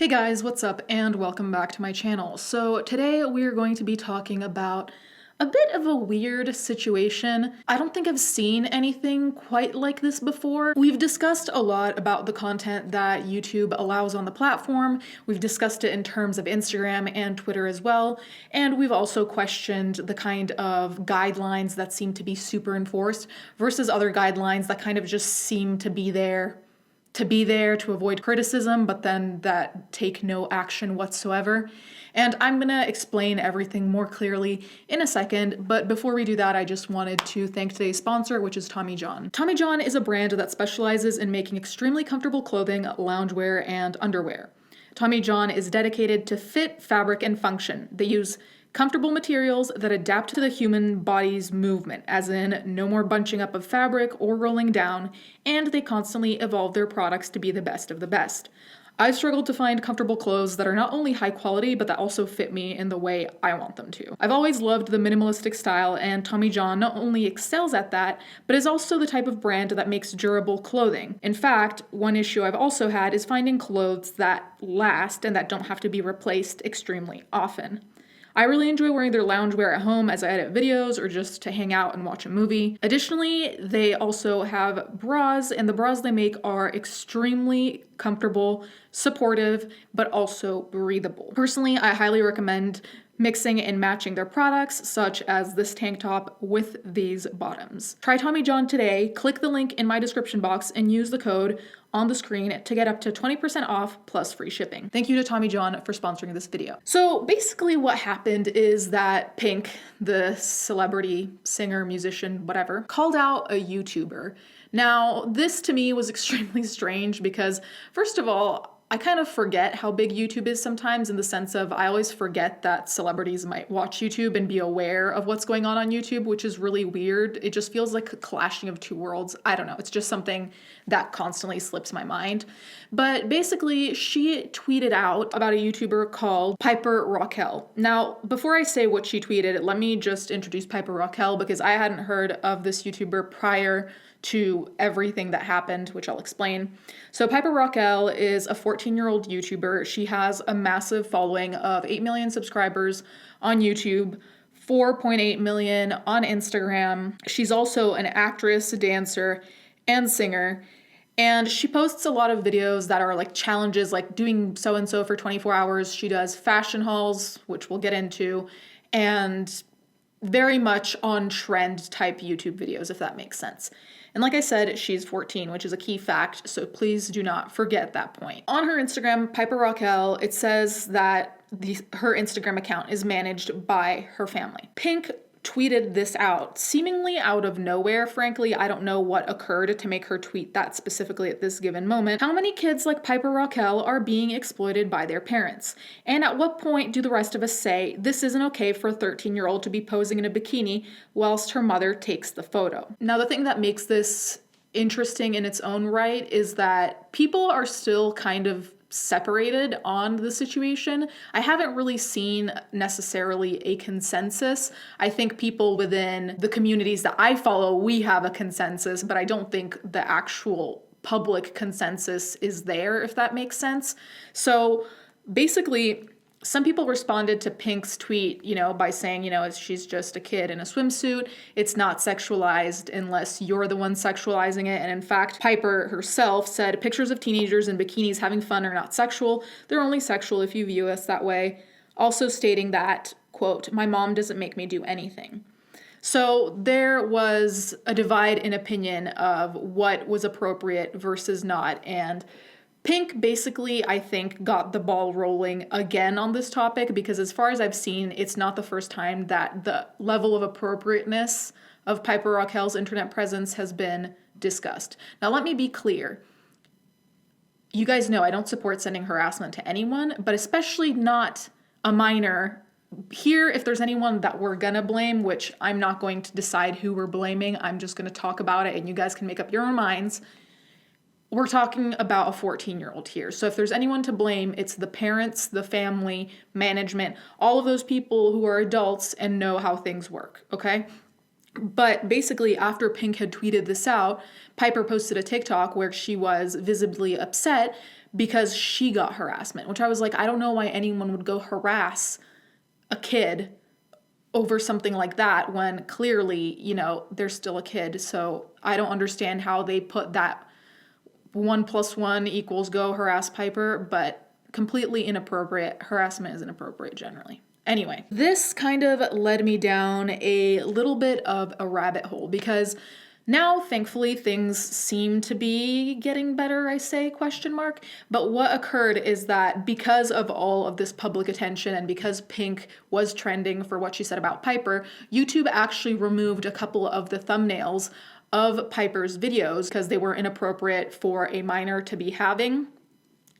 Hey guys, what's up and welcome back to my channel. So today we're going to be talking about a bit of a weird situation. I don't think I've seen anything quite like this before. We've discussed a lot about the content that YouTube allows on the platform. We've discussed it in terms of Instagram and Twitter as well. And we've also questioned the kind of guidelines that seem to be super enforced versus other guidelines that kind of just seem to be there to avoid criticism, but then that take no action whatsoever. And I'm gonna explain everything more clearly in a second, but before we do that, I just wanted to thank today's sponsor, which is Tommy John. Tommy John is a brand that specializes in making extremely comfortable clothing, loungewear, and underwear. Tommy John is dedicated to fit, fabric, and function. They use comfortable materials that adapt to the human body's movement, as in no more bunching up of fabric or rolling down, and they constantly evolve their products to be the best of the best. I've struggled to find comfortable clothes that are not only high quality, but that also fit me in the way I want them to. I've always loved the minimalistic style, and Tommy John not only excels at that, but is also the type of brand that makes durable clothing. In fact, one issue I've also had is finding clothes that last and that don't have to be replaced extremely often. I really enjoy wearing their loungewear at home as I edit videos or just to hang out and watch a movie. Additionally, they also have bras, and the bras they make are extremely comfortable, supportive, but also breathable. Personally, I highly recommend mixing and matching their products, such as this tank top with these bottoms. Try Tommy John today, click the link in my description box, and use the code on the screen to get up to 20% off plus free shipping. Thank you to Tommy John for sponsoring this video. So basically what happened is that Pink, the celebrity, singer, musician, whatever, called out a YouTuber. Now, this to me was extremely strange because, first of all, I kind of forget how big YouTube is sometimes, in the sense of I always forget that celebrities might watch YouTube and be aware of what's going on YouTube, which is really weird. It just feels like a clashing of two worlds. I don't know. It's just something that constantly slips my mind. But basically, she tweeted out about a YouTuber called Piper Rockelle. Now, before I say what she tweeted, let me just introduce Piper Rockelle because I hadn't heard of this YouTuber prior to everything that happened, which I'll explain. So Piper Rockelle is a 14-year-old YouTuber. She has a massive following of 8 million subscribers on YouTube, 4.8 million on Instagram. She's also an actress, dancer, and singer. And she posts a lot of videos that are like challenges, like doing so-and-so for 24 hours. She does fashion hauls, which we'll get into, and very much on trend type YouTube videos, if that makes sense. And like I said, she's 14, which is a key fact, so please do not forget that point. On her Instagram, Piper Rockelle, it says that her Instagram account is managed by her family. Pink tweeted this out, seemingly out of nowhere. Frankly, I don't know what occurred to make her tweet that specifically at this given moment. How many kids like Piper Rockelle are being exploited by their parents? And at what point do the rest of us say, this isn't okay for a 13-year-old to be posing in a bikini whilst her mother takes the photo? Now, the thing that makes this interesting in its own right is that people are still kind of separated on the situation. I haven't really seen necessarily a consensus. I think people within the communities that I follow, we have a consensus, but I don't think the actual public consensus is there, if that makes sense. So basically, some people responded to Pink's tweet, by saying, she's just a kid in a swimsuit. It's not sexualized unless you're the one sexualizing it. And in fact, Piper herself said pictures of teenagers in bikinis having fun are not sexual. They're only sexual if you view us that way. Also stating that, quote, my mom doesn't make me do anything. So there was a divide in opinion of what was appropriate versus not. And Pink basically, I think, got the ball rolling again on this topic because as far as I've seen, it's not the first time that the level of appropriateness of Piper Rockelle's internet presence has been discussed. Now, let me be clear. You guys know I don't support sending harassment to anyone, but especially not a minor. Here, if there's anyone that we're gonna blame, which I'm not going to decide who we're blaming, I'm just gonna talk about it and you guys can make up your own minds. We're talking about a 14-year-old here. So if there's anyone to blame, it's the parents, the family, management, all of those people who are adults and know how things work, okay? But basically, after Pink had tweeted this out, Piper posted a TikTok where she was visibly upset because she got harassment, which I was like, I don't know why anyone would go harass a kid over something like that when clearly, they're still a kid. So I don't understand how they put that 1+1 = go harass Piper, but completely inappropriate. Harassment is inappropriate generally. Anyway, this kind of led me down a little bit of a rabbit hole because now, thankfully, things seem to be getting better, I say, question mark. But what occurred is that because of all of this public attention and because Pink was trending for what she said about Piper, YouTube actually removed a couple of the thumbnails of Piper's videos because they were inappropriate for a minor to be having,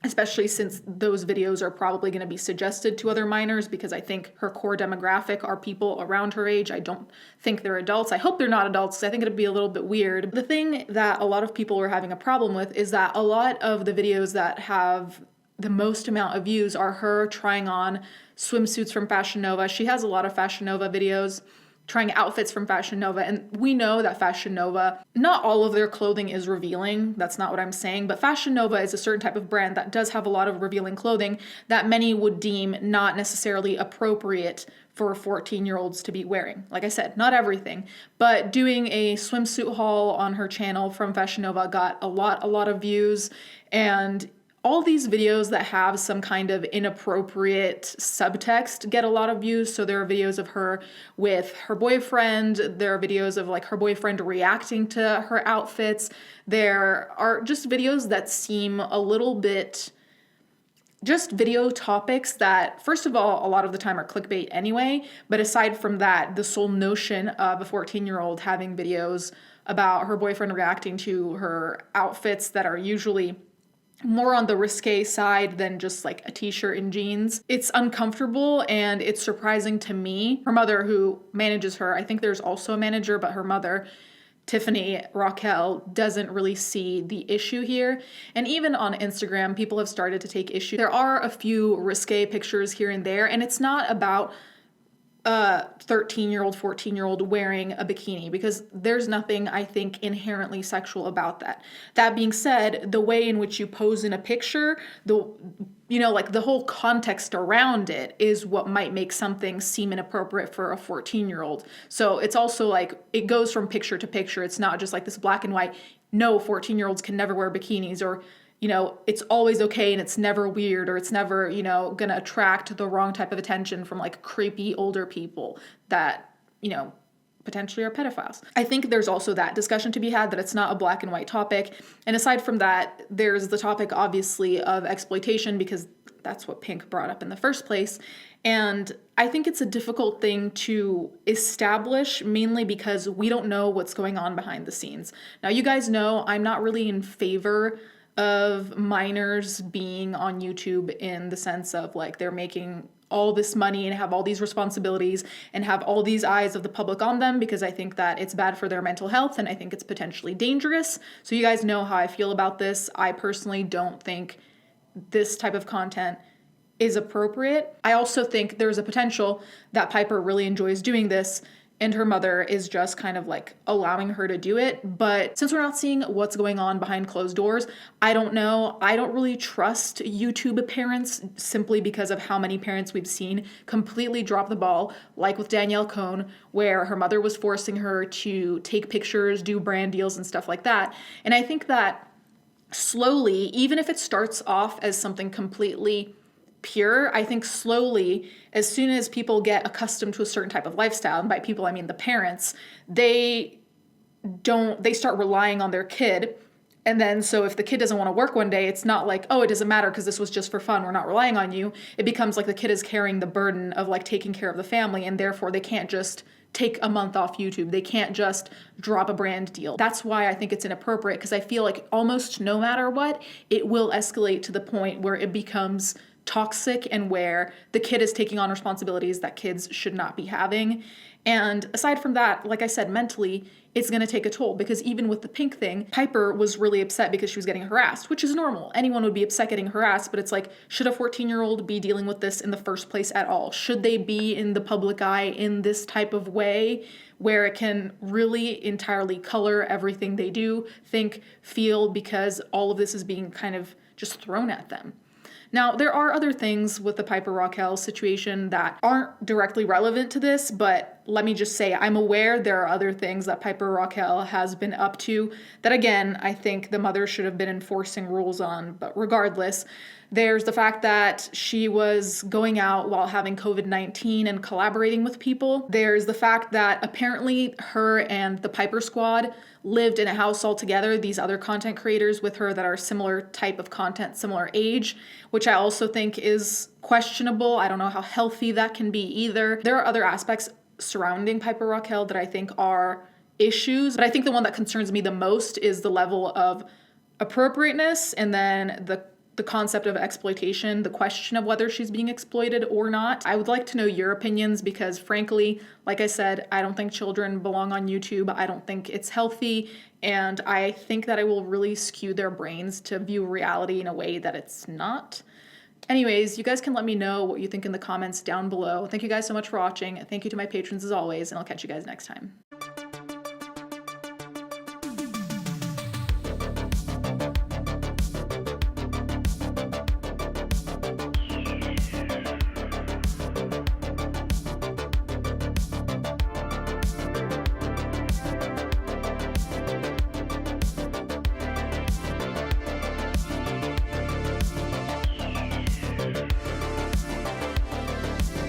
especially since those videos are probably going to be suggested to other minors because I think her core demographic are people around her age. I don't think they're adults. I hope they're not adults because I think it'd be a little bit weird. The thing that a lot of people are having a problem with is that a lot of the videos that have the most amount of views are her trying on swimsuits from Fashion Nova. She has a lot of Fashion Nova videos, trying outfits from Fashion Nova. And we know that Fashion Nova, not all of their clothing is revealing. That's not what I'm saying. But Fashion Nova is a certain type of brand that does have a lot of revealing clothing that many would deem not necessarily appropriate for 14-year-olds to be wearing. Like I said, not everything. But doing a swimsuit haul on her channel from Fashion Nova got a lot of views. And all these videos that have some kind of inappropriate subtext get a lot of views. So there are videos of her with her boyfriend. There are videos of like her boyfriend reacting to her outfits. There are just videos that seem a little bit just video topics that, first of all, a lot of the time are clickbait anyway. But aside from that, the sole notion of a 14-year-old having videos about her boyfriend reacting to her outfits that are usually more on the risque side than just like a t-shirt and jeans. It's uncomfortable and it's surprising to me. Her mother, who manages her, I think there's also a manager, but her mother, Piper Rockelle, doesn't really see the issue here. And even on Instagram, people have started to take issue. There are a few risque pictures here and there, and it's not about a 13-year-old, 14-year-old wearing a bikini because there's nothing, I think, inherently sexual about that. That being said, the way in which you pose in a picture, like the whole context around it is what might make something seem inappropriate for a 14-year-old. So it's also like it goes from picture to picture. It's not just like this black and white, no, 14-year-olds can never wear bikinis, or it's always okay and it's never weird, or it's never, gonna attract the wrong type of attention from like creepy older people that, potentially are pedophiles. I think there's also that discussion to be had, that it's not a black and white topic. And aside from that, there's the topic obviously of exploitation, because that's what Pink brought up in the first place. And I think it's a difficult thing to establish, mainly because we don't know what's going on behind the scenes. Now, you guys know I'm not really in favor of minors being on YouTube in the sense of like they're making all this money and have all these responsibilities and have all these eyes of the public on them, because I think that it's bad for their mental health and I think it's potentially dangerous. So you guys know how I feel about this. I personally don't think this type of content is appropriate. I also think there's a potential that Piper really enjoys doing this and her mother is just kind of like allowing her to do it. But since we're not seeing what's going on behind closed doors, I don't know. I don't really trust YouTube parents simply because of how many parents we've seen completely drop the ball, like with Danielle Cohn, where her mother was forcing her to take pictures, do brand deals and stuff like that. And I think that slowly, even if it starts off as something completely pure, I think slowly, as soon as people get accustomed to a certain type of lifestyle, and by people I mean the parents, they start relying on their kid. And then so if the kid doesn't want to work one day, it's not like, oh, it doesn't matter because this was just for fun, we're not relying on you. It becomes like the kid is carrying the burden of like taking care of the family, and therefore they can't just take a month off YouTube. They can't just drop a brand deal. That's why I think it's inappropriate, because I feel like almost no matter what, it will escalate to the point where it becomes toxic and where the kid is taking on responsibilities that kids should not be having. And aside from that, like I said, mentally, it's going to take a toll, because even with the Pink thing, Piper was really upset because she was getting harassed, which is normal. Anyone would be upset getting harassed, but it's like, should a 14-year-old be dealing with this in the first place at all? Should they be in the public eye in this type of way where it can really entirely color everything they do, think, feel, because all of this is being kind of just thrown at them. Now, there are other things with the Piper Rockelle situation that aren't directly relevant to this, but let me just say I'm aware there are other things that Piper Rockelle has been up to that, again, I think the mother should have been enforcing rules on. But regardless, there's the fact that she was going out while having COVID-19 and collaborating with people. There's the fact that apparently her and the Piper squad lived in a house all together, these other content creators with her that are similar type of content, similar age, which I also think is questionable. I don't know how healthy that can be either. There are other aspects surrounding Piper Rockelle that I think are issues, but I think the one that concerns me the most is the level of appropriateness, and then the concept of exploitation, the question of whether she's being exploited or not. I would like to know your opinions because, frankly, like I said, I don't think children belong on YouTube. I don't think it's healthy, and I think that it will really skew their brains to view reality in a way that it's not. Anyways, you guys can let me know what you think in the comments down below. Thank you guys so much for watching. Thank you to my patrons as always, and I'll catch you guys next time.